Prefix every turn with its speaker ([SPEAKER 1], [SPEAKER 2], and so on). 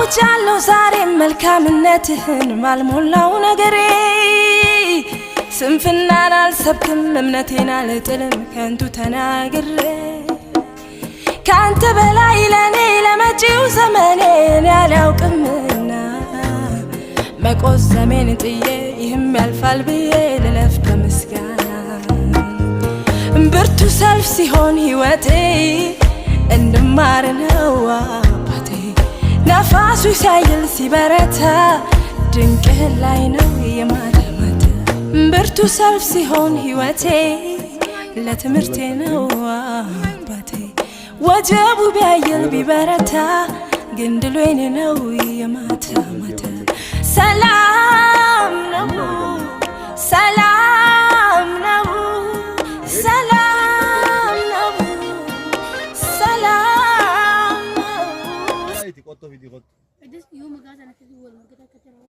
[SPEAKER 1] አውጃለሁ ዛሬ መልካምነትህን ማልሞላው ነገሬ ስንፍናን አልሰብክም እምነቴን አልጥልም ከንቱ ተናግሬ ካንተ በላይ ለኔ ለመጪው ዘመኔን ያላውቅምና መቆዘሜን ጥዬ ይህም ያልፋል ብዬ ልለፍ በምስጋና ብርቱ ሰልፍ ሲሆን ሕይወቴ እንድማር ነው አባቴ ነፋሱ ሲያይል ሲበረታ ድንቅህ ላይ ነው የማለማት ብርቱ ሰልፍ ሲሆን ሕይወቴ ለትምህርቴ ነው አባቴ ወጀቡ ቢያይል ቢበረታ ግን ድሎዬ ነው የማታ ማታ ሰላም ነው ሰላም ነው ሰላም ነው ሰላም ነው